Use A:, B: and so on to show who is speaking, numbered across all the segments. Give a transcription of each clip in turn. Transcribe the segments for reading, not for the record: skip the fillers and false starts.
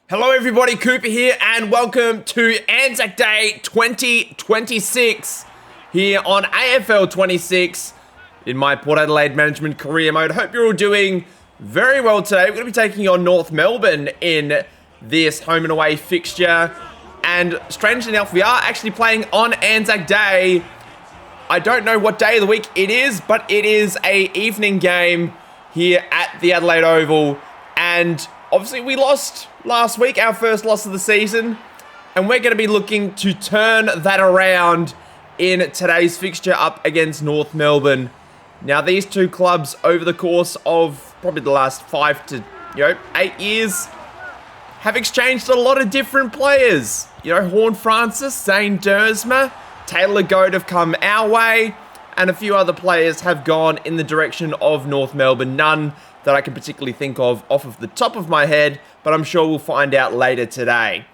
A: Hello everybody, Cooper here and welcome to Anzac Day 2026 here on AFL 26 in my Port Adelaide management career mode. Hope you're all doing very well today. We're going to be taking on North Melbourne in this home and away fixture, and strangely enough we are actually playing on Anzac Day. I don't know what day of the week it is, but it is an evening game here at the Adelaide Oval, and obviously we lost last week, our first loss of the season, and we're going to be looking to turn that around in today's fixture up against North Melbourne. Now, these two clubs over the course of probably the last 5 to 8 years have exchanged a lot of different players. Horn Francis, Zane Dersma, Taylor Goad have come our way, and a few other players have gone in the direction of North Melbourne. None that I can particularly think of off of the top of my head, but I'm sure we'll find out later today.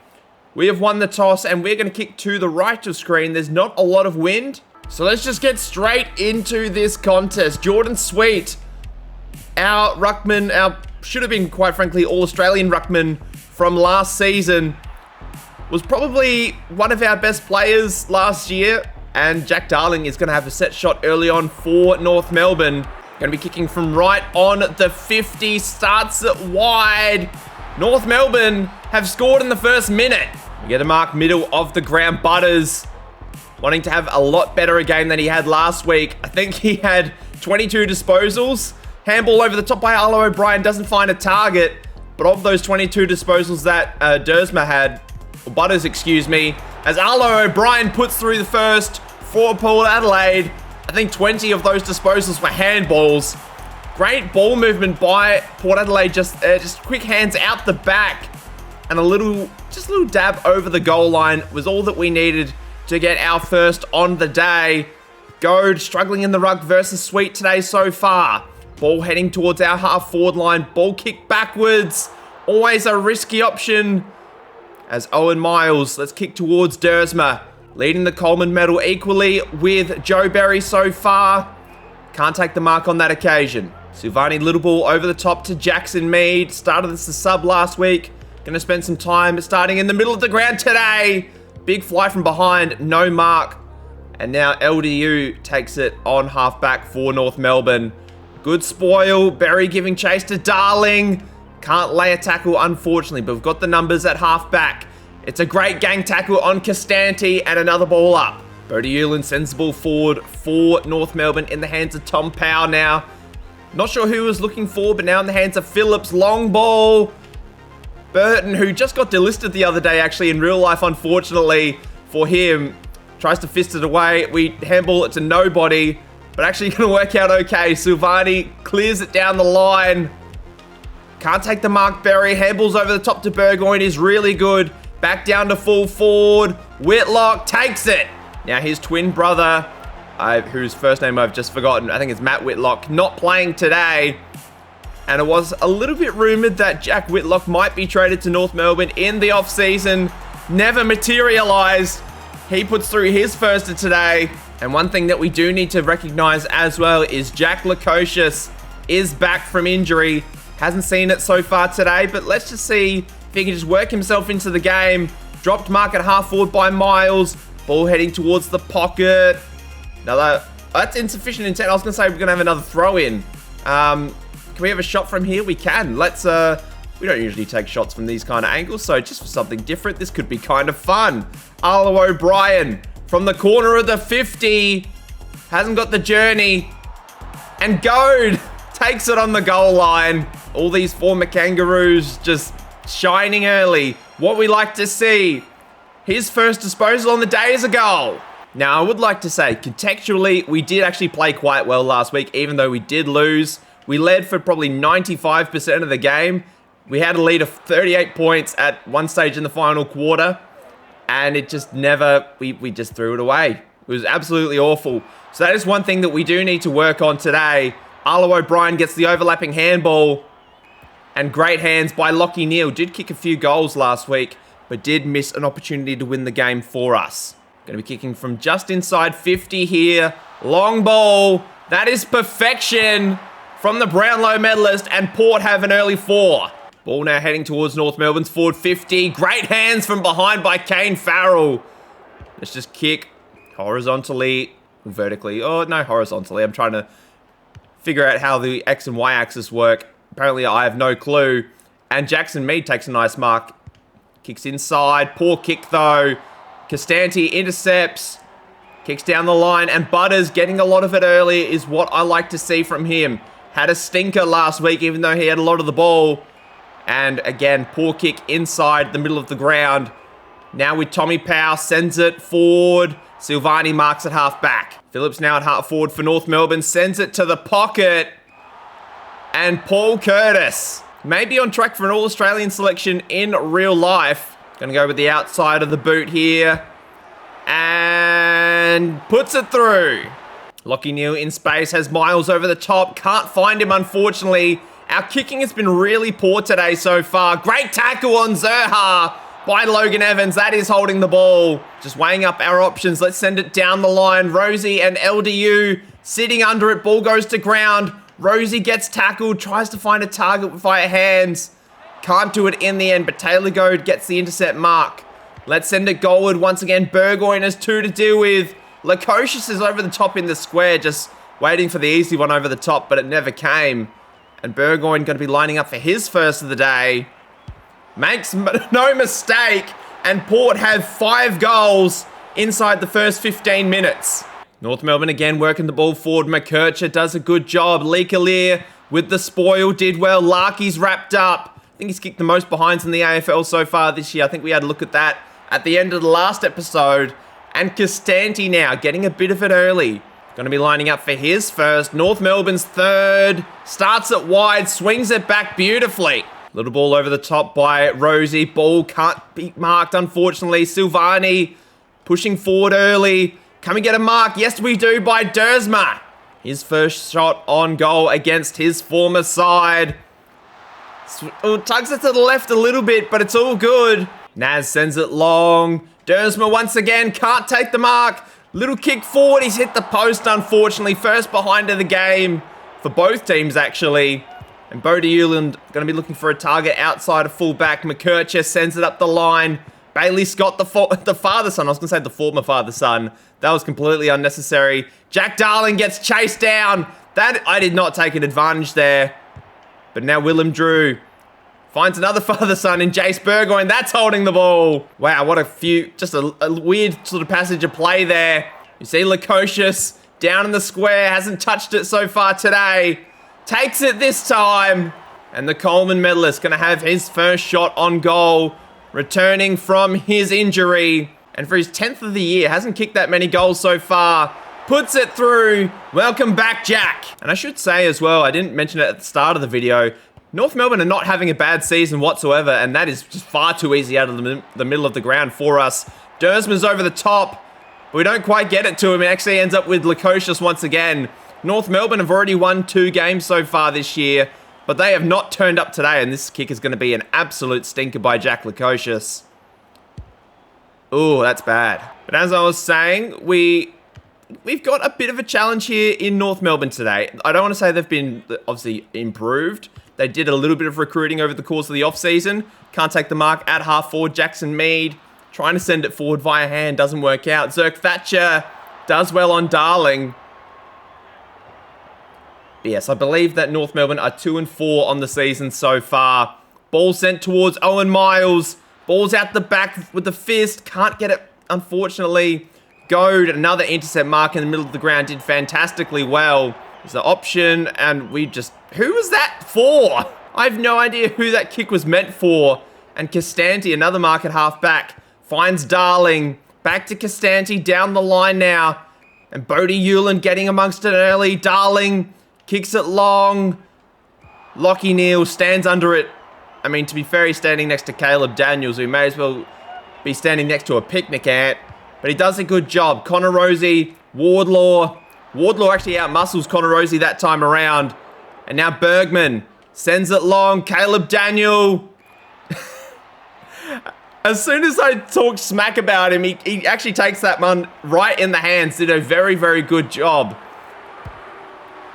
A: We have won the toss and we're going to kick to the right of screen. There's not a lot of wind, so let's just get straight into this contest. Jordan Sweet, our ruckman, should have been quite frankly All-Australian ruckman from last season, was probably one of our best players last year, and Jack Darling is going to have a set shot early on for North Melbourne. Going to be kicking from right on the 50, starts it wide. North Melbourne have scored in the first minute. We get a mark middle of the ground. Butters wanting to have a lot better a game than he had last week. I think he had 22 disposals. Handball over the top by Arlo O'Brien, doesn't find a target. But of those 22 disposals that Dersma had, or Butters, excuse me, as Arlo O'Brien puts through the first for Port Adelaide, I think 20 of those disposals were handballs. Great ball movement by Port Adelaide, just quick hands out the back, and a little dab over the goal line was all that we needed to get our first on the day. Goad struggling in the ruck versus Sweet today so far. Ball heading towards our half forward line. Ball kick backwards. Always a risky option. As Owen Miles, let's kick towards Dersma. Leading the Coleman medal equally with Joe Berry so far. Can't take the mark on that occasion. Silvani Littleball over the top to Jackson Mead. Started this as sub last week. Going to spend some time starting in the middle of the ground today. Big fly from behind, no mark. And now LDU takes it on half back for North Melbourne. Good spoil. Berry giving chase to Darling. Can't lay a tackle, unfortunately, but we've got the numbers at half back. It's a great gang tackle on Costanti and another ball up. Bodie Ulan sends the ball forward for North Melbourne in the hands of Tom Powell now. Not sure who he was looking for, but now in the hands of Phillips. Long ball. Burton, who just got delisted the other day, actually, in real life, unfortunately, for him. Tries to fist it away. We handball it to nobody, but actually going to work out okay. Silvani clears it down the line. Can't take the mark, Berry. Handballs over the top to Burgoyne is really good. Back down to full forward. Whitlock takes it. Now his twin brother, whose first name I've just forgotten, I think it's Matt Whitlock, not playing today. And it was a little bit rumoured that Jack Whitlock might be traded to North Melbourne in the off-season. Never materialised. He puts through his first of today. And one thing that we do need to recognise as well is Jack Lukosius is back from injury. Hasn't seen it so far today, but let's just see if he can just work himself into the game. Dropped mark at half forward by Miles. Ball heading towards the pocket. That's insufficient intent. I was going to say we're going to have another throw in. Can we have a shot from here? We can. Let's, we don't usually take shots from these kind of angles, so just for something different, this could be kind of fun. Arlo O'Brien from the corner of the 50. Hasn't got the journey. And Goad takes it on the goal line. All these former Kangaroos just shining early. What we like to see. His first disposal on the day is a goal. Now, I would like to say, contextually, we did actually play quite well last week, even though we did lose. We led for probably 95% of the game. We had a lead of 38 points at one stage in the final quarter, and it just never, we just threw it away. It was absolutely awful. So that is one thing that we do need to work on today. Arlo O'Brien gets the overlapping handball, and great hands by Lockie Neal. Did kick a few goals last week, but did miss an opportunity to win the game for us. Going to be kicking from just inside 50 here. Long ball. That is perfection from the Brownlow medalist, and Port have an early 4. Ball now heading towards North Melbourne's forward 50. Great hands from behind by Kane Farrell. Let's just kick horizontally, vertically. Oh, no, horizontally. I'm trying to figure out how the X and Y axis work. Apparently, I have no clue. And Jackson Mead takes a nice mark. Kicks inside. Poor kick, though. Costanti intercepts. Kicks down the line. And Butters getting a lot of it early is what I like to see from him. Had a stinker last week, even though he had a lot of the ball. And again, poor kick inside the middle of the ground. Now with Tommy Powell, sends it forward. Silvani marks at half back. Phillips now at half forward for North Melbourne. Sends it to the pocket. And Paul Curtis, maybe on track for an All-Australian selection in real life. Going to go with the outside of the boot here. And puts it through. Lockie Neal in space, has Miles over the top. Can't find him, unfortunately. Our kicking has been really poor today so far. Great tackle on Zerha by Logan Evans. That is holding the ball. Just weighing up our options. Let's send it down the line. Rosie and LDU sitting under it. Ball goes to ground. Rosie gets tackled. Tries to find a target via hands. Can't do it in the end, but Taylor Goad gets the intercept mark. Let's send it goalward once again. Burgoyne has 2 to deal with. Lukosius is over the top in the square, just waiting for the easy one over the top, but it never came. And Burgoyne going to be lining up for his first of the day. Makes no mistake. And Port have 5 goals inside the first 15 minutes. North Melbourne again working the ball forward. McKercher does a good job. Lee Kalir with the spoil did well. Larky's wrapped up. I think he's kicked the most behinds in the AFL so far this year. I think we had a look at that at the end of the last episode. And Costanti now getting a bit of it early. Going to be lining up for his first. North Melbourne's third. Starts it wide. Swings it back beautifully. Little ball over the top by Rosie. Ball can't be marked, unfortunately. Silvani pushing forward early. Can we get a mark? Yes, we do, by Dersma. His first shot on goal against his former side. Tugs it to the left a little bit, but it's all good. Naz sends it long. Dersma once again can't take the mark. Little kick forward. He's hit the post, unfortunately. First behind of the game for both teams, actually. And Bodie Euland going to be looking for a target outside of fullback. McKercher sends it up the line. Bailey Scott, the father son. I was going to say the former father son. That was completely unnecessary. Jack Darling gets chased down. That I did not take an advantage there. But now Willem Drew finds another father son in Jace Burgoyne. That's holding the ball. Wow, what a few, just a weird sort of passage of play there. You see Lukosius down in the square. Hasn't touched it so far today. Takes it this time. And the Coleman medalist going to have his first shot on goal. Returning from his injury. And for his 10th of the year, hasn't kicked that many goals so far. Puts it through. Welcome back, Jack. And I should say as well, I didn't mention it at the start of the video, North Melbourne are not having a bad season whatsoever, and that is just far too easy out of the middle of the ground for us. Dersman's over the top, but we don't quite get it to him. It actually ends up with Lukosius once again. North Melbourne have already won 2 games so far this year, but they have not turned up today, and this kick is going to be an absolute stinker by Jack Lukosius. Oh, that's bad. But as I was saying, we've got a bit of a challenge here in North Melbourne today. I don't want to say they've been obviously improved. They did a little bit of recruiting over the course of the off-season. Can't take the mark at half forward. Jackson Mead trying to send it forward via hand. Doesn't work out. Zerk Thatcher does well on Darling. But yes, I believe that North Melbourne are 2-4 on the season so far. Ball sent towards Owen Miles. Ball's out the back with the fist. Can't get it, unfortunately. Goad, another intercept mark in the middle of the ground. Did fantastically well. There's the option, and we just... Who was that for? I have no idea who that kick was meant for. And Costanti, another mark at half-back, finds Darling. Back to Costanti, down the line now. And Bodie Euland getting amongst it early. Darling kicks it long. Lockie Neal stands under it. I mean, to be fair, he's standing next to Caleb Daniels, who may as well be standing next to a picnic ant. But he does a good job. Connor Rosie, Wardlaw. Wardlaw actually outmuscles Connor Rosie that time around. And now Bergman sends it long. Caleb Daniel. As soon as I talk smack about him, he actually takes that one right in the hands. Did a very, very good job.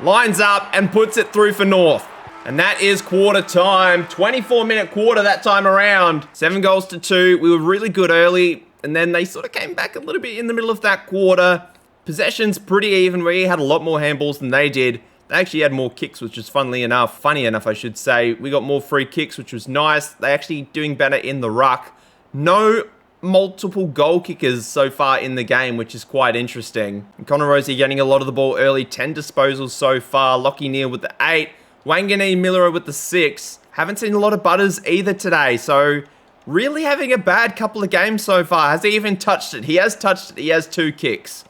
A: Lines up and puts it through for North. And that is quarter time. 24-minute quarter that time around. 7 goals to 2. We were really good early, and then they sort of came back a little bit in the middle of that quarter. Possession's pretty even. We had a lot more handballs than they did. They actually had more kicks, which was funny enough, I should say. We got more free kicks, which was nice. They actually doing better in the ruck. No multiple goal kickers so far in the game, which is quite interesting. And Connor Rosie getting a lot of the ball early. 10 disposals so far. Lockie Neal with the 8. Wangani Miller with the 6. Haven't seen a lot of Butters either today, so really having a bad couple of games so far. Has he even touched it? He has touched it. He has 2 kicks.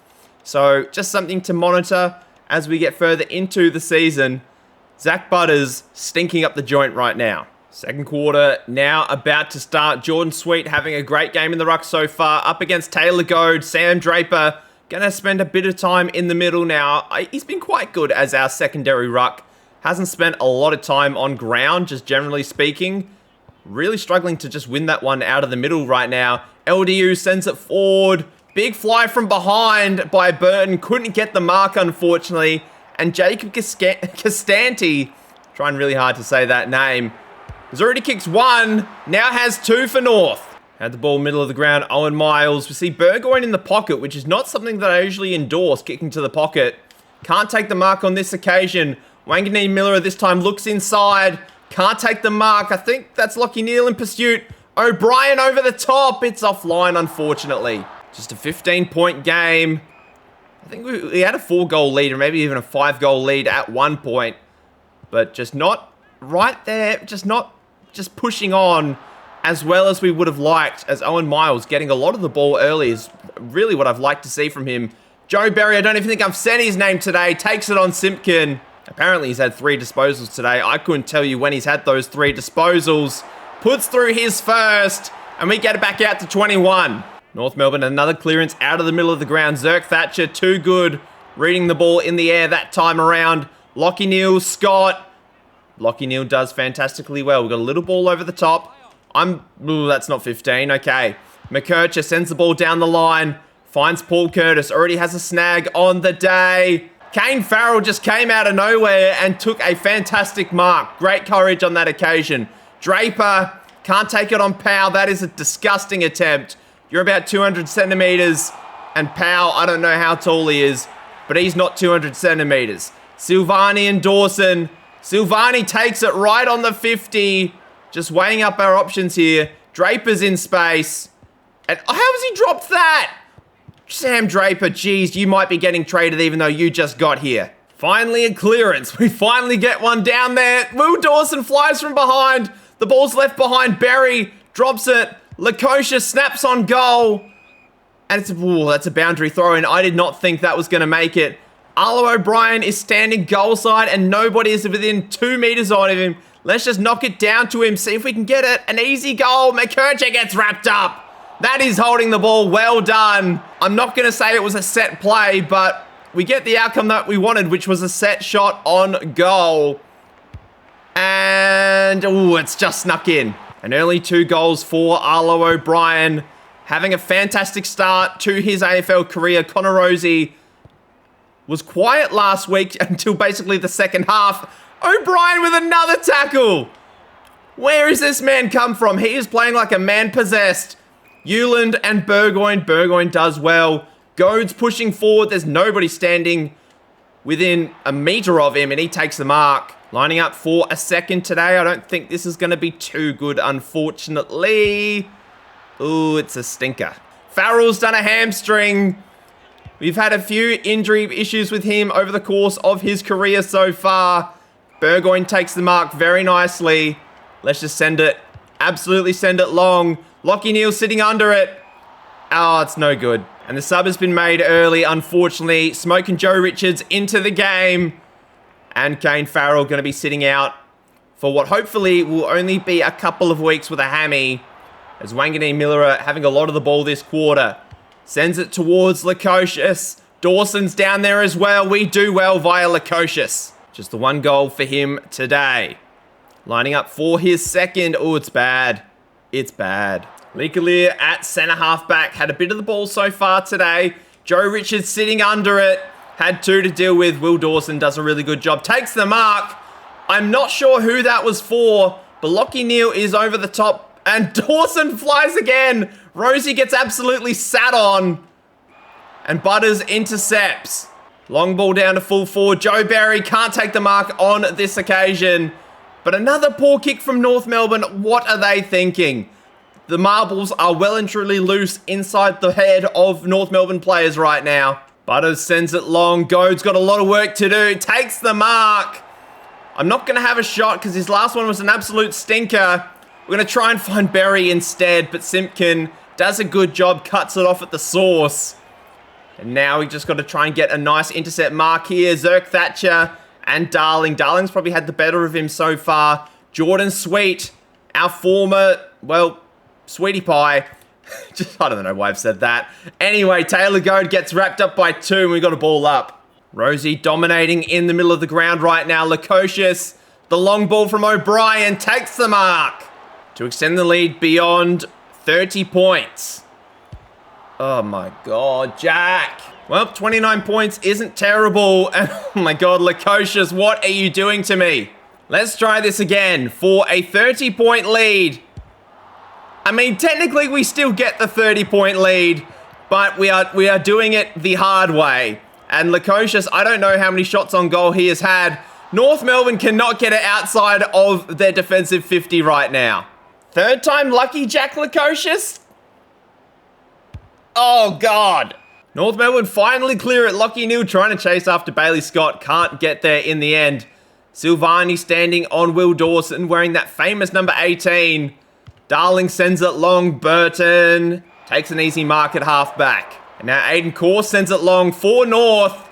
A: So just something to monitor as we get further into the season. Zach Butters stinking up the joint right now. Second quarter now about to start. Jordan Sweet having a great game in the ruck so far. Up against Taylor Goad. Sam Draper going to spend a bit of time in the middle now. He's been quite good as our secondary ruck. Hasn't spent a lot of time on ground, just generally speaking. Really struggling to just win that one out of the middle right now. LDU sends it forward. Big fly from behind by Burton. Couldn't get the mark, unfortunately. And Jacob Castanti, trying really hard to say that name, has already kicked 1. Now has 2 for North. Had the ball middle of the ground. Owen Miles. We see Burgoyne in the pocket, which is not something that I usually endorse, kicking to the pocket. Can't take the mark on this occasion. Wangani Miller this time looks inside. Can't take the mark. I think that's Lockie Neal in pursuit. O'Brien over the top. It's offline, unfortunately. Just a 15-point game. I think we had a 4-goal lead, or maybe even a 5-goal lead at one point. But just not right there. Just pushing on as well as we would have liked, as Owen Miles getting a lot of the ball early is really what I've liked to see from him. Joe Berry, I don't even think I've said his name today, takes it on Simpkin. Apparently he's had 3 disposals today. I couldn't tell you when he's had those 3 disposals. Puts through his first, and we get it back out to 21. North Melbourne, another clearance out of the middle of the ground. Zerk Thatcher, too good. Reading the ball in the air that time around. Lockie Neal, Scott. Lockie Neal does fantastically well. We've got a little ball over the top. That's not 15. Okay. McKercher sends the ball down the line. Finds Paul Curtis. Already has a snag on the day. Kane Farrell just came out of nowhere and took a fantastic mark. Great courage on that occasion. Draper can't take it on Powell. That is a disgusting attempt. You're about 200 centimeters. And Powell, I don't know how tall he is, but he's not 200 centimeters. Silvani and Dawson. Silvani takes it right on the 50. Just weighing up our options here. Draper's in space. And how has he dropped that? Sam Draper, geez, you might be getting traded even though you just got here. Finally a clearance. We finally get one down there. Will Dawson flies from behind. The ball's left behind. Berry drops it. Lukosha snaps on goal. And that's a boundary throw in. I did not think that was going to make it. Arlo O'Brien is standing goal side and nobody is within 2 meters on him. Let's just knock it down to him. See if we can get it. An easy goal. McKercher gets wrapped up. That is holding the ball. Well done. I'm not going to say it was a set play, but we get the outcome that we wanted, which was a set shot on goal. And, it's just snuck in. An early 2 goals for Arlo O'Brien. Having a fantastic start to his AFL career. Connor Rosie was quiet last week until basically the second half. O'Brien with another tackle. Where has this man come from? He is playing like a man possessed. Euland and Burgoyne. Burgoyne does well. Goad's pushing forward. There's nobody standing within a meter of him, and he takes the mark. Lining up for a second today. I don't think this is going to be too good, unfortunately. Ooh, it's a stinker. Farrell's done a hamstring. We've had a few injury issues with him over the course of his career so far. Burgoyne takes the mark very nicely. Let's just send it. Absolutely send it long. Lockie Neal sitting under it. Oh, it's no good. And the sub has been made early, unfortunately. Smoke and Joe Richards into the game. And Kane Farrell going to be sitting out for what hopefully will only be a couple of weeks with a hammy. As Wangani Miller having a lot of the ball this quarter. Sends it towards Lukosius. Dawson's down there as well. We do well via Lukosius. Just the 1 goal for him today. Lining up for his second. Oh, it's bad. It's bad. Lecalier at centre half-back. Had a bit of the ball so far today. Joe Richards sitting under it. Had 2 to deal with. Will Dawson does a really good job. Takes the mark. I'm not sure who that was for, but Lachie Neale is over the top, and Dawson flies again. Rosie gets absolutely sat on, and Butters intercepts. Long ball down to full forward. Joe Barry can't take the mark on this occasion, but another poor kick from North Melbourne. What are they thinking? The marbles are well and truly loose inside the head of North Melbourne players right now. Butters sends it long. Goad's got a lot of work to do. Takes the mark. I'm not going to have a shot because his last one was an absolute stinker. We're going to try and find Berry instead, but Simpkin does a good job, cuts it off at the source. And now we just got to try and get a nice intercept mark here. Zerk Thatcher and Darling. Darling's probably had the better of him so far. Jordan Sweet, our former, well, Sweetie Pie. I don't know why I've said that. Anyway, Taylor Goad gets wrapped up by 2 and we got a ball up. Rosie dominating in the middle of the ground right now. Lukosius, the long ball from O'Brien, takes the mark to extend the lead beyond 30 points. Oh my God, Jack. Well, 29 points isn't terrible. Oh my God, Lukosius, what are you doing to me? Let's try this again for a 30-point lead. I mean, technically we still get the 30-point lead, but we are doing it the hard way. And Lukosius, I don't know how many shots on goal he has had. North Melbourne cannot get it outside of their defensive 50 right now. Third time lucky, Jack Lukosius? Oh, God. North Melbourne finally clear it. Lachie Neale trying to chase after Bailey Scott. Can't get there in the end. Silvani standing on Will Dawson, wearing that famous number 18. Darling sends it long. Burton takes an easy mark at halfback. And now Aiden Core sends it long for North.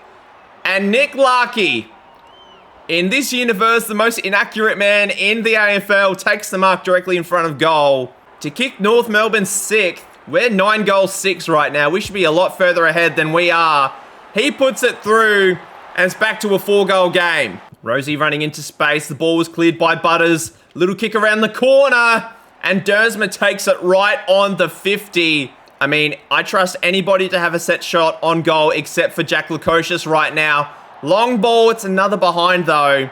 A: And Nick Larkey, in this universe, the most inaccurate man in the AFL, takes the mark directly in front of goal to kick North Melbourne 6th. We're 9 goals 6 right now. We should be a lot further ahead than we are. He puts it through, and it's back to a 4-goal game. Rosie running into space. The ball was cleared by Butters. Little kick around the corner, and Dersma takes it right on the 50. I mean, I trust anybody to have a set shot on goal except for Jack Lukosius right now. Long ball, it's another behind though.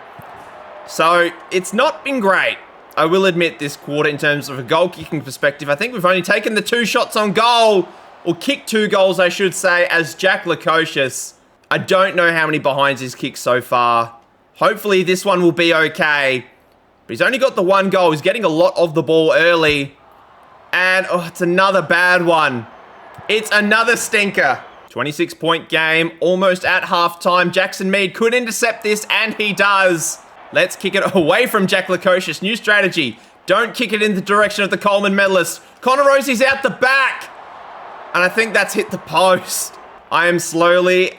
A: So, it's not been great, I will admit, this quarter in terms of a goal-kicking perspective. I think we've only taken the 2 shots on goal, or kicked 2 goals, I should say, as Jack Lukosius. I don't know how many behinds he's kicked so far. Hopefully this one will be okay. But he's only got the 1 goal. He's getting a lot of the ball early. And, oh, it's another bad one. It's another stinker. 26-point game, almost at halftime. Jackson Mead could intercept this, and he does. Let's kick it away from Jack Lukosius. New strategy. Don't kick it in the direction of the Coleman medalist. Connor Rosie's out the back. And I think that's hit the post. I am slowly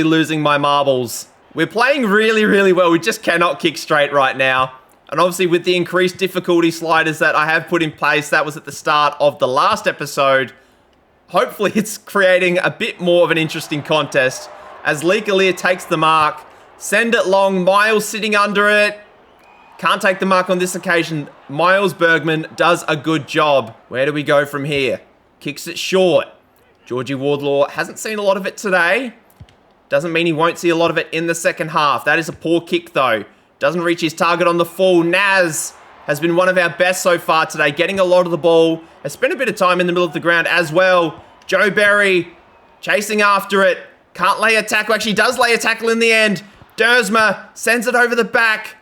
A: losing my marbles. We're playing really, really well. We just cannot kick straight right now. And obviously with the increased difficulty sliders that I have put in place, that was at the start of the last episode, hopefully it's creating a bit more of an interesting contest as Lee Galea takes the mark. Send it long. Miles sitting under it. Can't take the mark on this occasion. Miles Bergman does a good job. Where do we go from here? Kicks it short. Georgie Wardlaw hasn't seen a lot of it today. Doesn't mean he won't see a lot of it in the second half. That is a poor kick though. Doesn't reach his target on the full. Naz has been one of our best so far today, getting a lot of the ball. Has spent a bit of time in the middle of the ground as well. Joe Berry chasing after it. Can't lay a tackle. Actually does lay a tackle in the end. Dersma sends it over the back.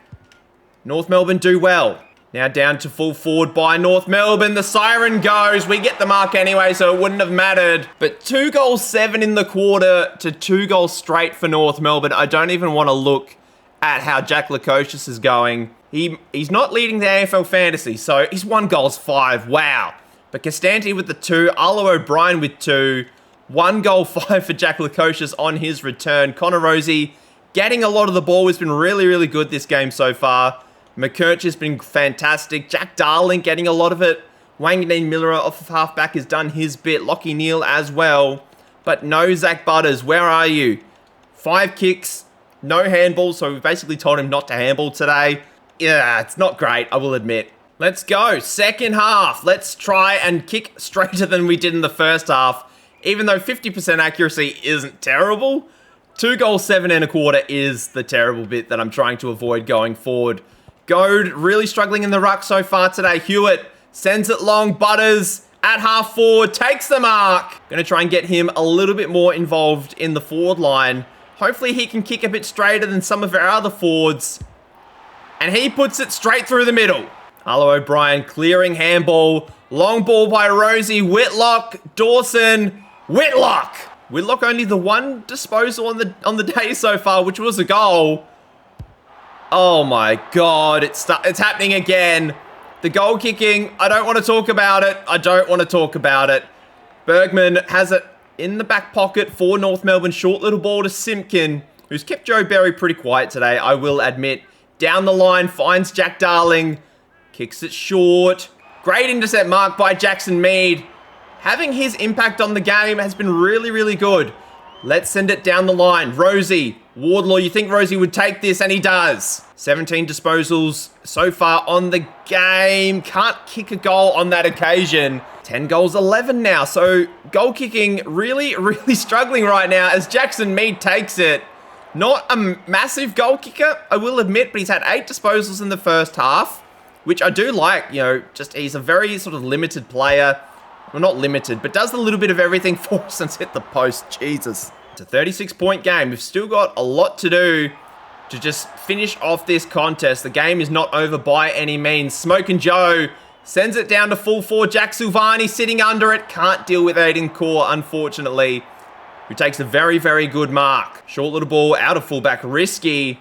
A: North Melbourne do well. Now down to full forward by North Melbourne. The siren goes. We get the mark anyway, so it wouldn't have mattered. But 2 goals 7 in the quarter to 2 goals straight for North Melbourne. I don't even want to look at how Jack Lukosius is going. He's not leading the AFL fantasy, so he's 1 goals 5. Wow. But Costanti with the 2, Arlo O'Brien with 2, 1 goal 5 for Jack Lukosius on his return. Connor Rosie getting a lot of the ball. Has been really, really good this game so far. McKirch has been fantastic. Jack Darling getting a lot of it. Wangane Miller off of halfback has done his bit. Lachie Neale as well. But no Zach Butters. Where are you? 5 kicks. No handball. So we basically told him not to handball today. Yeah, it's not great, I will admit. Let's go. Second half. Let's try and kick straighter than we did in the first half. Even though 50% accuracy isn't terrible, 2 goals, 7 and a quarter is the terrible bit that I'm trying to avoid going forward. Goad really struggling in the ruck so far today. Hewitt sends it long. Butters at half forward takes the mark. Going to try and get him a little bit more involved in the forward line. Hopefully he can kick a bit straighter than some of our other forwards. And he puts it straight through the middle. Arlo O'Brien clearing handball. Long ball by Rosie. Whitlock. Dawson. Whitlock. Whitlock only the one disposal on the day so far, which was a goal. Oh my God, it's happening again. The goal kicking, I don't want to talk about it. I don't want to talk about it. Bergman has it in the back pocket for North Melbourne. Short little ball to Simpkin, who's kept Joe Berry pretty quiet today, I will admit. Down the line, finds Jack Darling. Kicks it short. Great intercept mark by Jackson Mead. Having his impact on the game has been really, really good. Let's send it down the line. Rosie, Wardlaw, you think Rosie would take this, and he does. 17 disposals so far on the game. Can't kick a goal on that occasion. 10 goals, 11 now. So goal kicking really, really struggling right now as Jackson Mead takes it. Not a massive goal kicker, I will admit, but he's had 8 disposals in the first half, which I do like. You know, just he's a very sort of limited player. Well, not limited, but does a little bit of everything for us and hit the post. Jesus. It's a 36-point game. We've still got a lot to do to just finish off this contest. The game is not over by any means. Smokin' Joe sends it down to full forward. Jack Silvani sitting under it. Can't deal with Aiden Core, unfortunately, who takes a very, very good mark. Short little ball out of fullback. Risky.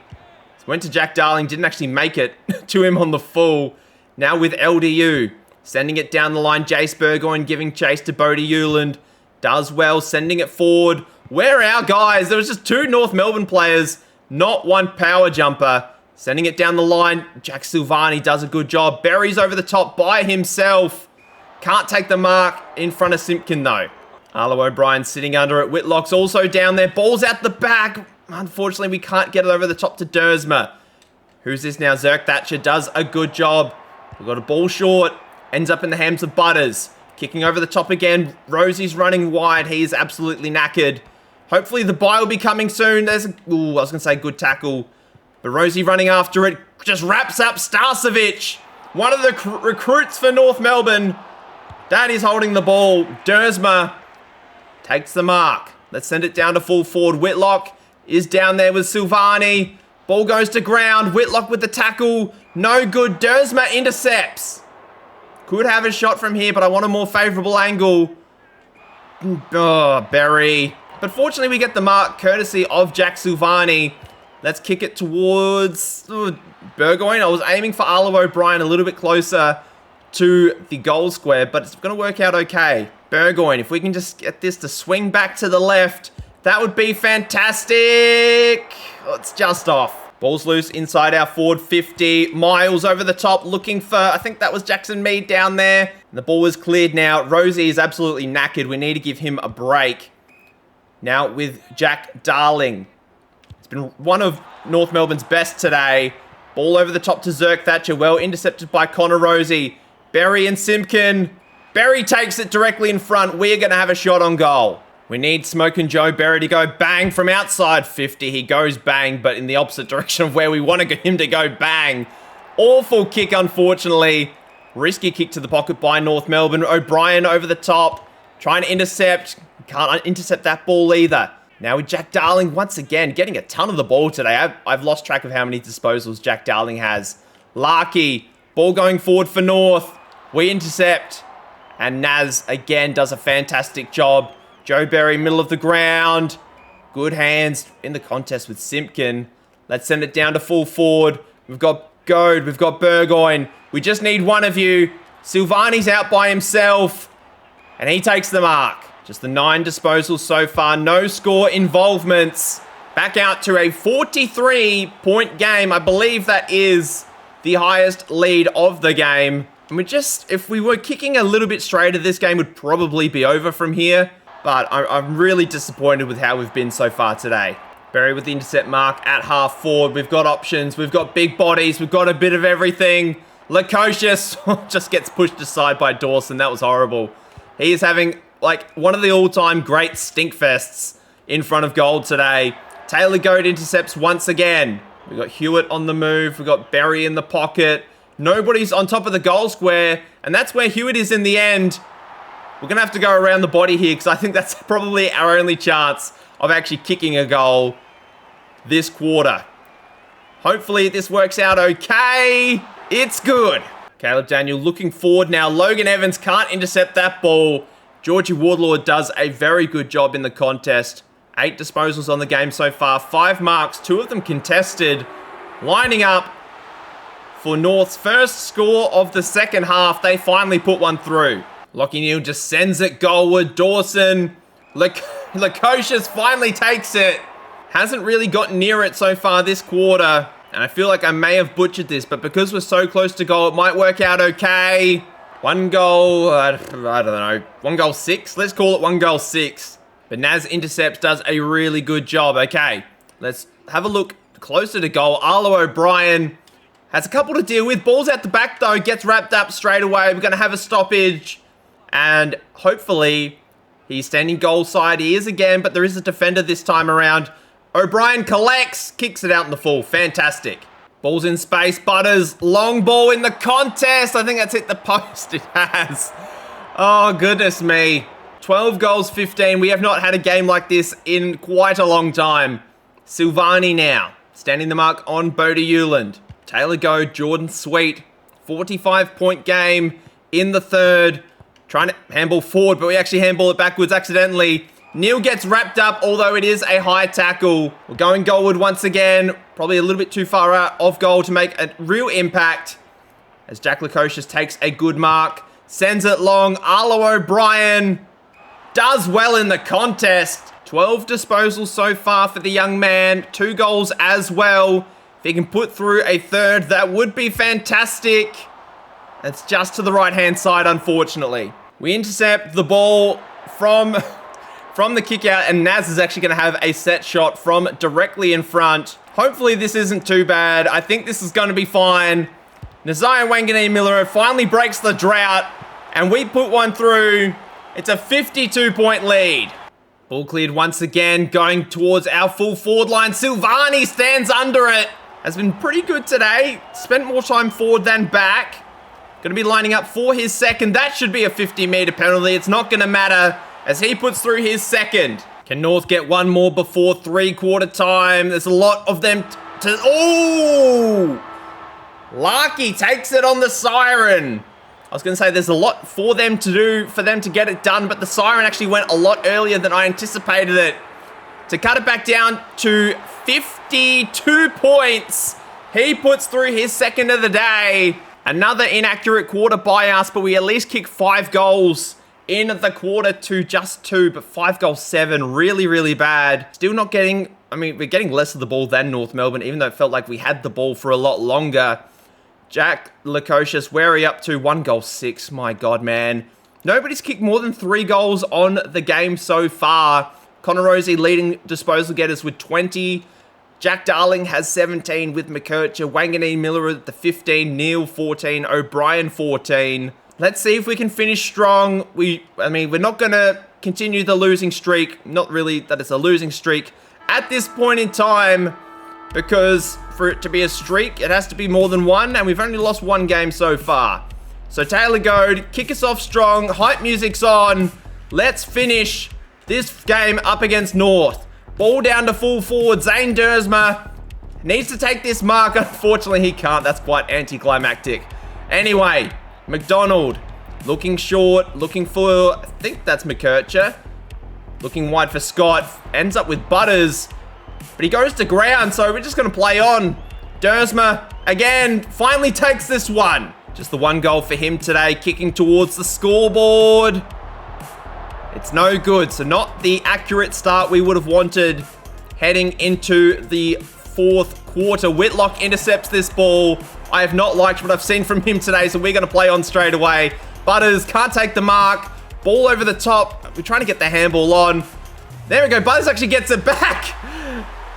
A: Went to Jack Darling. Didn't actually make it to him on the full. Now with LDU. Sending it down the line. Jace Burgoyne giving chase to Bodie Euland. Does well. Sending it forward. Where are our guys? There was just 2 North Melbourne players. Not one power jumper. Sending it down the line. Jack Silvani does a good job. Berry's over the top by himself. Can't take the mark in front of Simpkin though. Arlo O'Brien sitting under it. Whitlock's also down there. Ball's out the back. Unfortunately, we can't get it over the top to Dersma. Who's this now? Zerk Thatcher does a good job. We've got a ball short. Ends up in the hands of Butters. Kicking over the top again. Rosie's running wide. He is absolutely knackered. Hopefully the bye will be coming soon. There's a... Ooh, I was going to say good tackle. But Rosie running after it. Just wraps up Starcevic. One of the recruits for North Melbourne. Danny's holding the ball. Dersma takes the mark. Let's send it down to full forward. Whitlock is down there with Silvani. Ball goes to ground. Whitlock with the tackle. No good. Dersma intercepts. Could have a shot from here, but I want a more favourable angle. Oh, Berry. But fortunately, we get the mark courtesy of Jack Silvani. Let's kick it towards Burgoyne. I was aiming for Arlo O'Brien a little bit closer to the goal square, but it's going to work out okay. Burgoyne, if we can just get this to swing back to the left, that would be fantastic. Oh, it's just off. Ball's loose inside our forward 50. Miles over the top looking for, I think that was Jackson Mead down there. And the ball is cleared now. Rosie is absolutely knackered. We need to give him a break. Now with Jack Darling. It's been one of North Melbourne's best today. Ball over the top to Zerk Thatcher. Well intercepted by Connor Rosie. Berry and Simpkin. Berry takes it directly in front. We're going to have a shot on goal. We need Smokin' Joe Berry to go bang from outside 50. He goes bang, but in the opposite direction of where we want him to go bang. Awful kick, unfortunately. Risky kick to the pocket by North Melbourne. O'Brien over the top. Trying to intercept. Can't intercept that ball either. Now with Jack Darling, once again, getting a ton of the ball today. I've lost track of how many disposals Jack Darling has. Larkey, ball going forward for North. We intercept. And Naz, again, does a fantastic job. Joe Berry, middle of the ground. Good hands in the contest with Simpkin. Let's send it down to full forward. We've got Goad. We've got Burgoyne. We just need one of you. Silvani's out by himself. And he takes the mark. Just the 9 disposals so far. No score involvements. Back out to a 43-point game. I believe that is the highest lead of the game. And if we were kicking a little bit straighter, this game would probably be over from here. But I'm really disappointed with how we've been so far today. Berry with the intercept mark at half forward. We've got options. We've got big bodies. We've got a bit of everything. Lukosius just gets pushed aside by Dawson. That was horrible. He is having like one of the all-time great stink fests in front of goal today. Taylor Goad intercepts once again. We got Hewitt on the move. We got Berry in the pocket. Nobody's on top of the goal square, and that's where Hewitt is in the end. We're going to have to go around the body here because I think that's probably our only chance of actually kicking a goal this quarter. Hopefully this works out okay. It's good. Caleb Daniel looking forward now. Logan Evans can't intercept that ball. Georgie Wardlaw does a very good job in the contest. 8 disposals on the game so far. 5 marks, 2 of them contested. Lining up for North's first score of the second half. They finally put one through. Lockie Neal just sends it goalward. Dawson, Lukosius finally takes it. Hasn't really gotten near it so far this quarter. And I feel like I may have butchered this, but because we're so close to goal, it might work out okay. 1 goal, I don't know, 1 goal 6? Let's call it 1 goal 6. But Naz intercepts, does a really good job. Okay, let's have a look closer to goal. Arlo O'Brien has a couple to deal with. Ball's at the back though, gets wrapped up straight away. We're going to have a stoppage. And hopefully he's standing goal side. He is again, but there is a defender this time around. O'Brien collects, kicks it out in the full. Fantastic. Ball's in space. Butters, long ball in the contest. I think that's hit the post. It has. Oh, goodness me. 12 goals, 15. We have not had a game like this in quite a long time. Silvani now, standing the mark on Bodie Euland. Taylor Goad, Jordan Sweet. 45-point game in the third. Trying to handball forward, but we actually handball it backwards accidentally. Neal gets wrapped up, although it is a high tackle. We're going goalward once again. Probably a little bit too far out of goal to make a real impact. As Jack Lukosius takes a good mark. Sends it long. Arlo O'Brien does well in the contest. 12 disposals so far for the young man. 2 goals as well. If he can put through a third, that would be fantastic. It's just to the right-hand side, unfortunately. We intercept the ball from the kick out, and Naz is actually going to have a set shot from directly in front. Hopefully this isn't too bad. I think this is going to be fine. Nasiah Wanganeen-Miller finally breaks the drought, and we put one through. It's a 52-point lead. Ball cleared once again, going towards our full forward line. Silvani stands under it. Has been pretty good today. Spent more time forward than back. Going to be lining up for his second. That should be a 50-meter penalty. It's not going to matter as he puts through his second. Can North get one more before 3-quarter time? There's a lot of them to... Oh! Larky takes it on the siren. I was going to say there's a lot for them to do, for them to get it done, but the siren actually went a lot earlier than I anticipated it. To cut it back down to 52 points. He puts through his second of the day. Another inaccurate quarter by us, but we at least kick 5 goals in the quarter to just 2, but 5 goals 7, really, really bad. Still not getting, I mean, we're getting less of the ball than North Melbourne, even though it felt like we had the ball for a lot longer. Jack Lukosius, where are you up to? 1 goal 6, my God, man. Nobody's kicked more than 3 goals on the game so far. Connor Rosie leading disposal getters with 20. Jack Darling has 17 with McKercher. Wanganeen-Miller at the 15. Neal 14. O'Brien 14. Let's see if we can finish strong. We're not going to continue the losing streak. Not really that it's a losing streak at this point in time, because for it to be a streak, it has to be more than 1, and we've only lost 1 game so far. So Taylor Goad, kick us off strong. Hype music's on. Let's finish this game up against North. Ball down to full forward. Zane Dersma needs to take this mark. Unfortunately, he can't. That's quite anticlimactic. Anyway, McDonald looking short, looking for, I think that's McKercher. Looking wide for Scott. Ends up with Butters, but he goes to ground, so we're just going to play on. Dersma, again, finally takes this one. Just the 1 goal for him today, kicking towards the scoreboard. It's no good, so not the accurate start we would have wanted heading into the 4th quarter. Whitlock intercepts this ball. I have not liked what I've seen from him today, so we're going to play on straight away. Butters can't take the mark. Ball over the top. We're trying to get the handball on. There we go. Butters actually gets it back.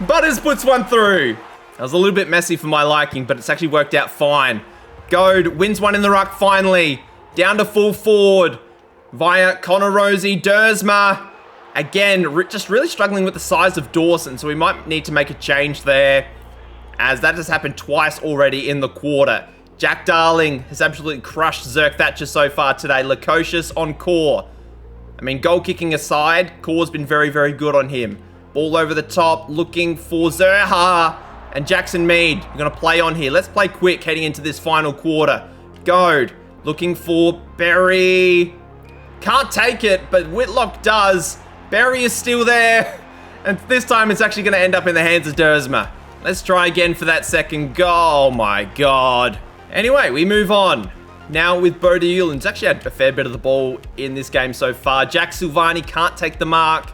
A: Butters puts one through. That was a little bit messy for my liking, but it's actually worked out fine. Goad wins one in the ruck finally. Down to full forward via Connor Rosie. Dersma. Again, just really struggling with the size of Dawson, so we might need to make a change there, as that has happened twice already in the quarter. Jack Darling has absolutely crushed Zerk Thatcher so far today. Lukosius on Core. I mean, goal kicking aside, Core's been very, very good on him. Ball over the top, looking for Zerha and Jackson Mead. We're going to play on here. Let's play quick heading into this final quarter. Goad, looking for Berry. Can't take it, but Whitlock does. Berry is still there. And this time it's actually going to end up in the hands of Dersma. Let's try again for that second goal. Oh my God. Anyway, we move on. Now with Bodie Eulens, actually had a fair bit of the ball in this game so far. Jack Silvani can't take the mark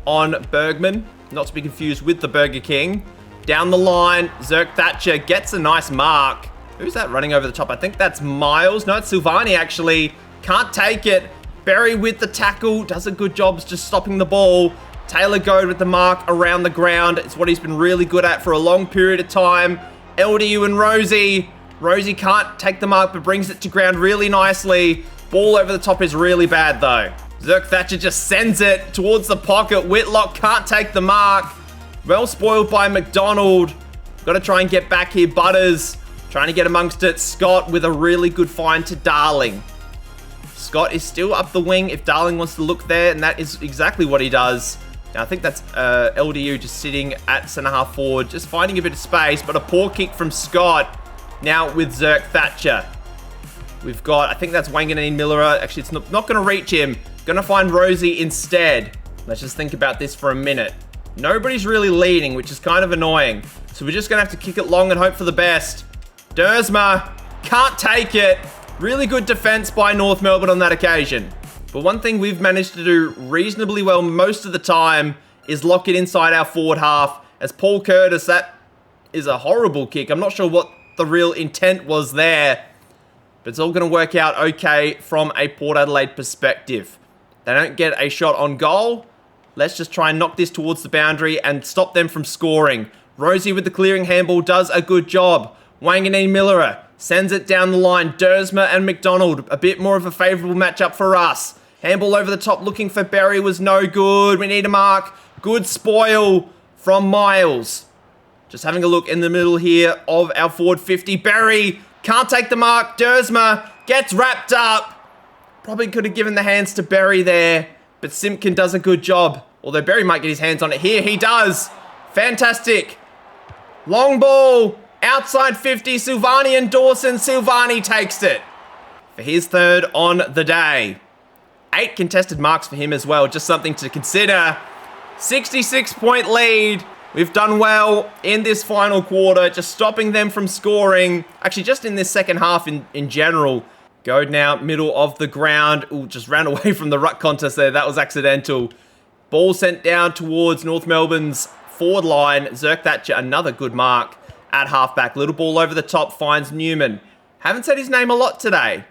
A: on Bergman. Not to be confused with the Burger King. Down the line, Zerk Thatcher gets a nice mark. Who's that running over the top? I think that's Miles. No, it's Silvani actually. Can't take it. Berry with the tackle. Does a good job just stopping the ball. Taylor Goad with the mark around the ground. It's what he's been really good at for a long period of time. LDU and Rosie. Rosie can't take the mark, but brings it to ground really nicely. Ball over the top is really bad, though. Zerk Thatcher just sends it towards the pocket. Whitlock can't take the mark. Well spoiled by McDonald. Got to try and get back here. Butters trying to get amongst it. Scott with a really good find to Darling. Scott is still up the wing if Darling wants to look there, and that is exactly what he does. Now, I think that's LDU just sitting at centre-half forward, just finding a bit of space, but a poor kick from Scott. Now with Zerk Thatcher. We've got, I think that's Wanganeen Miller. Actually, it's not going to reach him. Going to find Rosie instead. Let's just think about this for a minute. Nobody's really leading, which is kind of annoying. So we're just going to have to kick it long and hope for the best. Dersma can't take it. Really good defense by North Melbourne on that occasion. But one thing we've managed to do reasonably well most of the time is lock it inside our forward half. As Paul Curtis, that is a horrible kick. I'm not sure what the real intent was there, but it's all going to work out okay from a Port Adelaide perspective. They don't get a shot on goal. Let's just try and knock this towards the boundary and stop them from scoring. Rosie with the clearing handball does a good job. Wanganeen Miller sends it down the line. Dersma and McDonald, a bit more of a favourable matchup for us. Handball over the top looking for Berry was no good. We need a mark. Good spoil from Miles. Just having a look in the middle here of our forward 50. Berry can't take the mark. Dersma gets wrapped up. Probably could have given the hands to Berry there, but Simpkin does a good job. Although Berry might get his hands on it here. He does. Fantastic. Long ball. Outside 50. Silvani and Dawson. Silvani takes it for his third on the day. 8 contested marks for him as well. Just something to consider. 66-point lead. We've done well in this final quarter, just stopping them from scoring. Actually, just in this second half in general. Goad now, middle of the ground. Ooh, just ran away from the ruck contest there. That was accidental. Ball sent down towards North Melbourne's forward line. Zerk Thatcher, another good mark at halfback. Little ball over the top, finds Newman. Haven't said his name a lot today.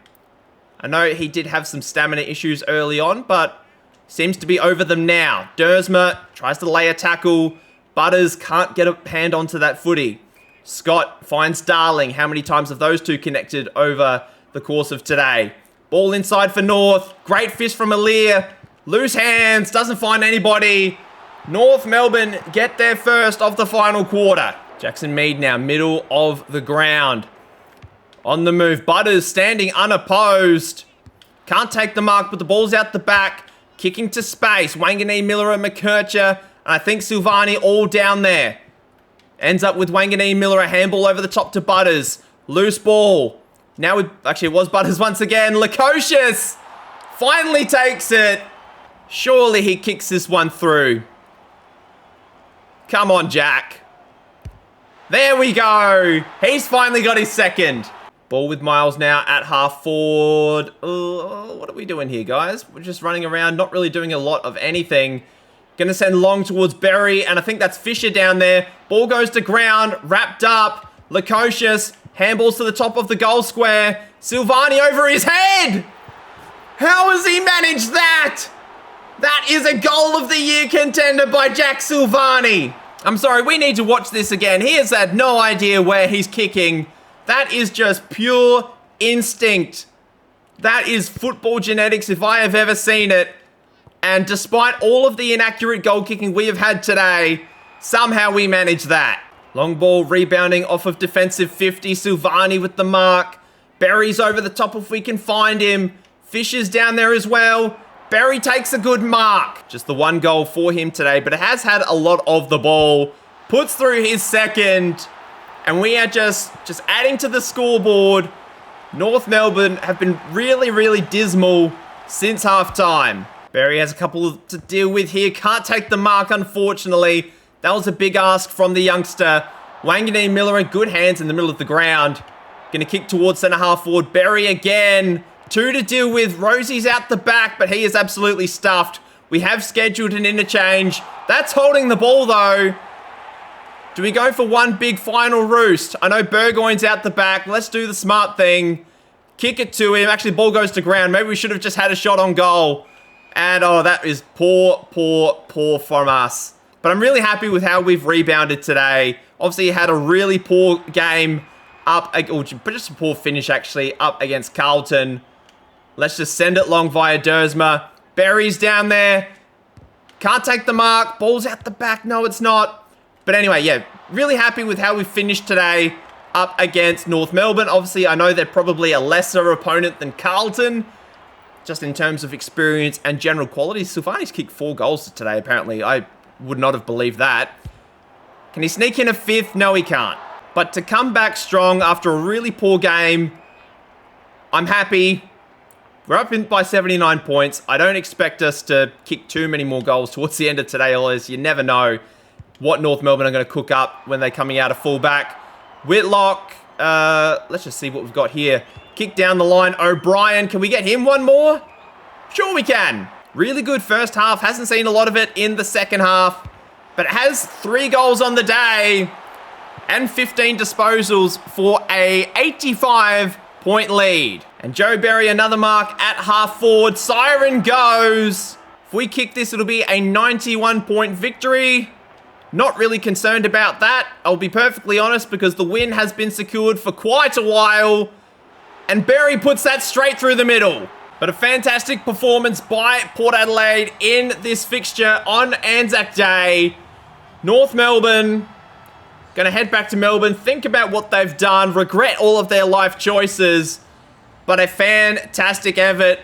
A: I know he did have some stamina issues early on, but seems to be over them now. Dersma tries to lay a tackle. Butters can't get a hand onto that footy. Scott finds Darling. How many times have those two connected over the course of today? Ball inside for North. Great fist from Alir. Loose hands. Doesn't find anybody. North Melbourne get there first of the final quarter. Jackson Mead now middle of the ground. On the move. Butters standing unopposed. Can't take the mark, but the ball's out the back. Kicking to space. Wanganeen, Miller and McKercher. And I think Silvani all down there. Ends up with Wanganeen Miller, a handball over the top to Butters. Loose ball. Now actually it was Butters once again. Lukosius finally takes it. Surely he kicks this one through. Come on, Jack. There we go. He's finally got his second. Ball with Miles now at half forward. What are we doing here, guys? We're just running around, not really doing a lot of anything. Going to send long towards Berry, and I think that's Fisher down there. Ball goes to ground, wrapped up. Lukosius, handballs to the top of the goal square. Silvani over his head! How has he managed that? That is a goal of the year contender by Jack Silvani. I'm sorry, we need to watch this again. He has had no idea where he's kicking. That is just pure instinct. That is football genetics if I have ever seen it. And despite all of the inaccurate goal kicking we have had today, somehow we managed that. Long ball rebounding off of defensive 50. Silvani with the mark. Berry's over the top if we can find him. Fisher's down there as well. Berry takes a good mark. Just the one goal for him today, but it has had a lot of the ball. Puts through his second. And we are just adding to the scoreboard. North Melbourne have been really, really dismal since half-time. Berry has a couple to deal with here. Can't take the mark, unfortunately. That was a big ask from the youngster. Wanganeen Miller in good hands in the middle of the ground. Going to kick towards centre-half forward. Berry again. 2 to deal with. Rosie's out the back, but he is absolutely stuffed. We have scheduled an interchange. That's holding the ball, though. Do we go for one big final roost? I know Burgoyne's out the back. Let's do the smart thing. Kick it to him. Actually, ball goes to ground. Maybe we should have just had a shot on goal. And, oh, that is poor, poor, poor from us. But I'm really happy with how we've rebounded today. Obviously, had a really poor game up, but just a poor finish, actually, up against Carlton. Let's just send it long via Dersma. Berry's down there. Can't take the mark. Ball's out the back. No, it's not. But anyway, yeah, really happy with how we finished today up against North Melbourne. Obviously, I know they're probably a lesser opponent than Carlton, just in terms of experience and general quality. Silvani's kicked 4 goals today, apparently. I would not have believed that. Can he sneak in a 5th? No, he can't. But to come back strong after a really poor game, I'm happy. We're up by 79 points. I don't expect us to kick too many more goals towards the end of today, Ollers. You never know what North Melbourne are going to cook up when they're coming out of fullback. Whitlock, let's just see what we've got here. Kick down the line. O'Brien, can we get him one more? Sure we can. Really good first half. Hasn't seen a lot of it in the second half. But it has 3 goals on the day and 15 disposals for a 85-point lead. And Joe Berry, another mark at half forward. Siren goes. If we kick this, it'll be a 91-point victory. Not really concerned about that. I'll be perfectly honest, because the win has been secured for quite a while. And Berry puts that straight through the middle. But a fantastic performance by Port Adelaide in this fixture on Anzac Day. North Melbourne going to head back to Melbourne, think about what they've done, regret all of their life choices. But a fantastic effort,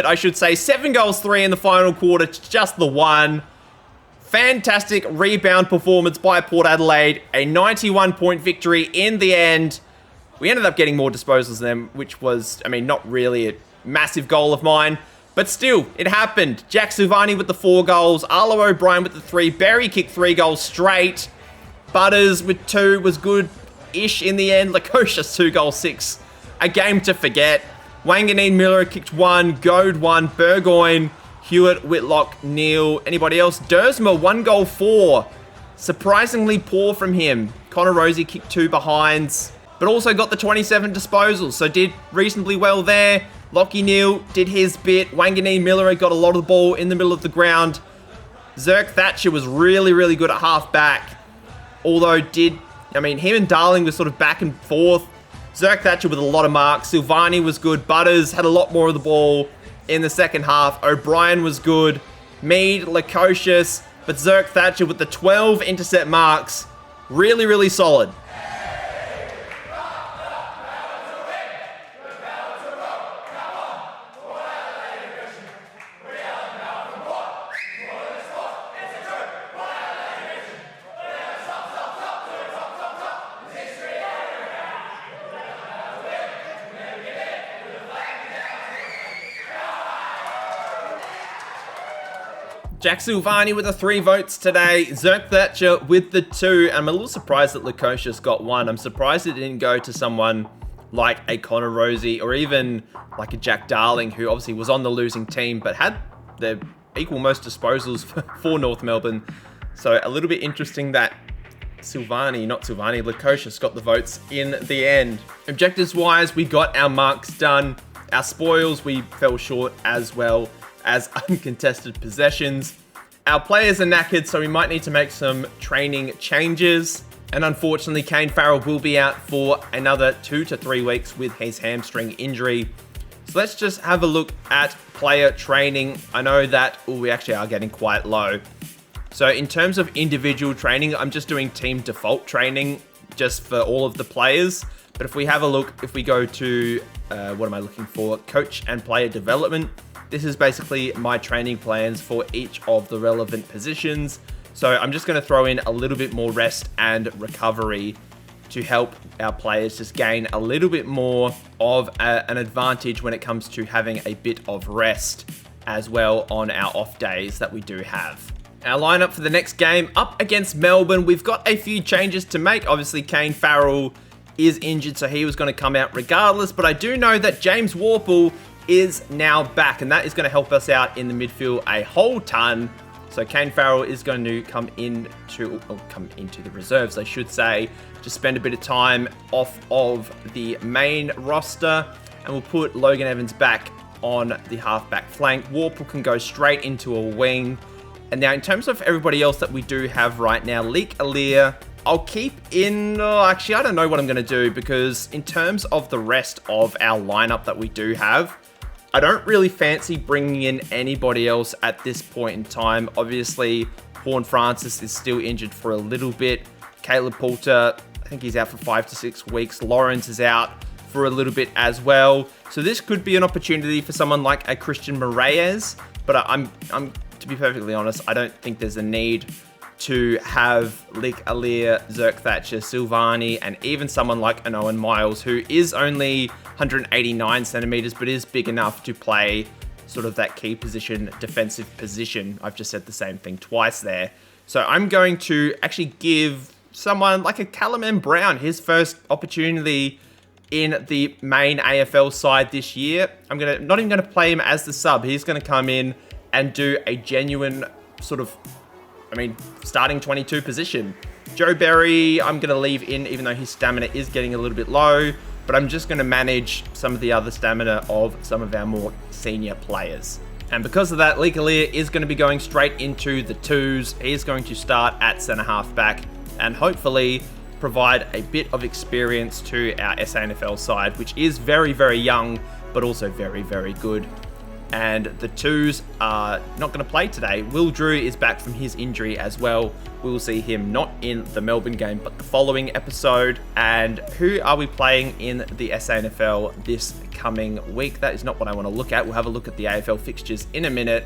A: I should say. 7 goals, 3 in the final quarter, just the 1. Fantastic rebound performance by Port Adelaide. A 91-point victory in the end. We ended up getting more disposals than them, which was, I mean, not really a massive goal of mine. But still, it happened. Jack Silvani with the 4 goals. Arlo O'Brien with the 3. Berry kicked 3 goals straight. Butters with 2 was good-ish in the end. Lukosius 2 goals, 6. A game to forget. Wanganeen Miller kicked 1. Goad 1. Burgoyne, Hewitt, Whitlock, Neal. Anybody else? Dersma 1 goal, 4. Surprisingly poor from him. Connor Rosie kicked 2 behinds, but also got the 27 disposals, so did reasonably well there. Lockie Neal did his bit. Wanganeen Miller got a lot of the ball in the middle of the ground. Zerk Thatcher was really, really good at half-back. Although him and Darling were sort of back and forth. Zerk Thatcher with a lot of marks. Silvani was good. Butters had a lot more of the ball in the second half. O'Brien was good. Mead, Lukosius, but Zerk Thatcher with the 12 intercept marks. Really, really solid. Jack Silvani with the 3 votes today. Zerk Thatcher with the 2. I'm a little surprised that Lukosius got 1. I'm surprised it didn't go to someone like a Connor Rosie or even like a Jack Darling, who obviously was on the losing team but had the equal most disposals for North Melbourne. So a little bit interesting that Lukosius got the votes in the end. Objectives-wise, we got our marks done. Our spoils, we fell short as well as uncontested possessions. Our players are knackered, so we might need to make some training changes. And unfortunately, Kane Farrell will be out for another 2 to 3 weeks with his hamstring injury. So let's just have a look at player training. I know that we actually are getting quite low. So in terms of individual training, I'm just doing team default training just for all of the players. But if we have a look, if we go to, what am I looking for? Coach and player development. This is basically my training plans for each of the relevant positions. So I'm just going to throw in a little bit more rest and recovery to help our players just gain a little bit more of an advantage when it comes to having a bit of rest as well on our off days that we do have. Our lineup for the next game up against Melbourne, we've got a few changes to make. Obviously, Kane Farrell is injured, so he was going to come out regardless, but I do know that James Waffle is now back, and that is going to help us out in the midfield a whole ton. So Kane Farrell is going to come into the reserves, I should say, to spend a bit of time off of the main roster, and we'll put Logan Evans back on the halfback flank. Warple can go straight into a wing. And now in terms of everybody else that we do have right now, Leek Alir, I'll keep in, actually I don't know what I'm going to do, because in terms of the rest of our lineup that we do have, I don't really fancy bringing in anybody else at this point in time. Obviously, Horn Francis is still injured for a little bit. Caleb Poulter, I think he's out for 5 to 6 weeks. Lawrence is out for a little bit as well. So this could be an opportunity for someone like a Christian Moraes. But I'm to be perfectly honest, I don't think there's a need to have Leek Alir, Zerk Thatcher, Silvani, and even someone like an Owen Miles, who is only 189 centimeters, but is big enough to play sort of that key position, defensive position. I've just said the same thing twice there. So I'm going to actually give someone like a Callum M. Brown his first opportunity in the main AFL side this year. I'm not even going to play him as the sub. He's going to come in and do a genuine sort of, starting 22 position. Joe Berry, I'm going to leave in, even though his stamina is getting a little bit low, but I'm just going to manage some of the other stamina of some of our more senior players. And because of that, Leek Alir is going to be going straight into the twos. He's going to start at centre half back and hopefully provide a bit of experience to our SANFL side, which is very, very young, but also very, very good. And the twos are not going to play today. Will Drew is back from his injury as well. We will see him not in the Melbourne game, but the following episode. And who are we playing in the SANFL this coming week? That is not what I want to look at. We'll have a look at the AFL fixtures in a minute.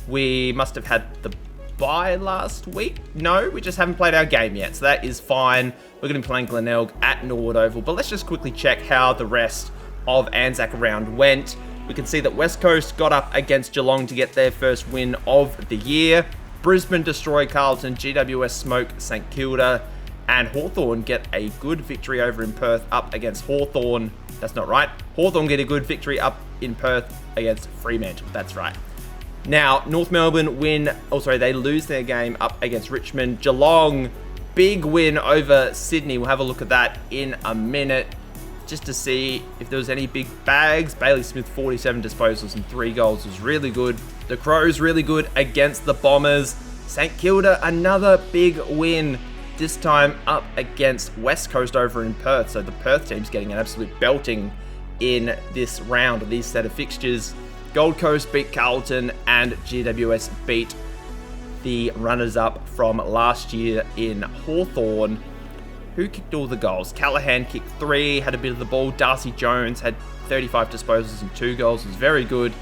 A: We must have had the bye last week. No, we just haven't played our game yet, so that is fine. We're going to be playing Glenelg at Norwood Oval, but let's just quickly check how the rest of Anzac round went. We can see that West Coast got up against Geelong to get their first win of the year. Brisbane destroy Carlton, GWS smoke St Kilda, and Hawthorn get a good victory over in Perth up against Hawthorn. That's not right. Hawthorn get a good victory up in Perth against Fremantle. That's right. Now, North Melbourne they lose their game up against Richmond. Geelong, big win over Sydney. We'll have a look at that in a minute, just to see if there was any big bags. Bailey Smith, 47 disposals and 3 goals, was really good. The Crows, really good against the Bombers. St Kilda, another big win, this time up against West Coast over in Perth. So the Perth team's getting an absolute belting in this round of these set of fixtures. Gold Coast beat Carlton, and GWS beat the runners-up from last year in Hawthorn. Who kicked all the goals? Callahan kicked 3, had a bit of the ball. Darcy Jones had 35 disposals and 2 goals, was very good.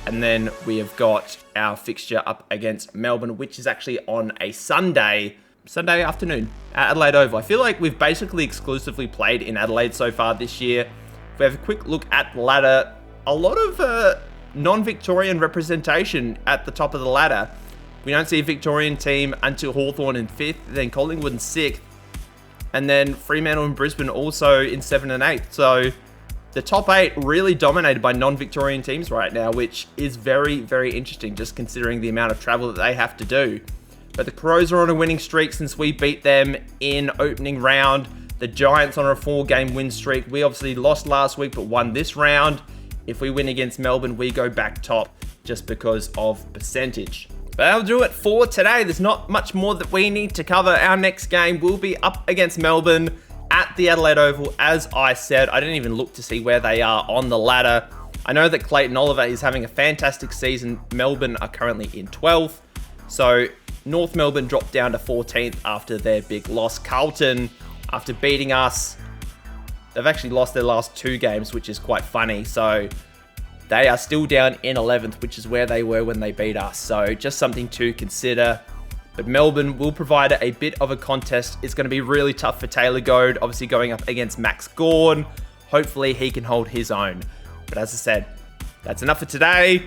A: And then we have got our fixture up against Melbourne, which is actually on a Sunday afternoon at Adelaide Oval. I feel like we've basically exclusively played in Adelaide so far this year. If we have a quick look at the ladder, a lot of non-Victorian representation at the top of the ladder. We don't see a Victorian team until Hawthorn in 5th, then Collingwood in 6th. And then Fremantle and Brisbane also in 7th and 8th. So the top 8 really dominated by non-Victorian teams right now, which is very, very interesting, just considering the amount of travel that they have to do. But the Crows are on a winning streak since we beat them in opening round. The Giants on a 4-game win streak. We obviously lost last week, but won this round. If we win against Melbourne, we go back top just because of percentage. But that'll do it for today. There's not much more that we need to cover. Our next game will be up against Melbourne at the Adelaide Oval. As I said, I didn't even look to see where they are on the ladder. I know that Clayton Oliver is having a fantastic season. Melbourne are currently in 12th. So North Melbourne dropped down to 14th after their big loss. Carlton, after beating us, they've actually lost their last 2 games, which is quite funny. So they are still down in 11th, which is where they were when they beat us. So just something to consider. But Melbourne will provide a bit of a contest. It's going to be really tough for Taylor Goad, obviously going up against Max Gawn. Hopefully he can hold his own. But as I said, that's enough for today.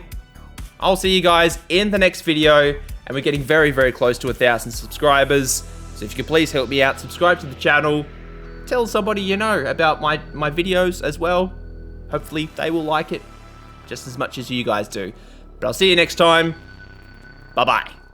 A: I'll see you guys in the next video. And we're getting very, very close to 1,000 subscribers. So if you could please help me out, subscribe to the channel. Tell somebody you know about my videos as well. Hopefully they will like it just as much as you guys do. But I'll see you next time. Bye-bye.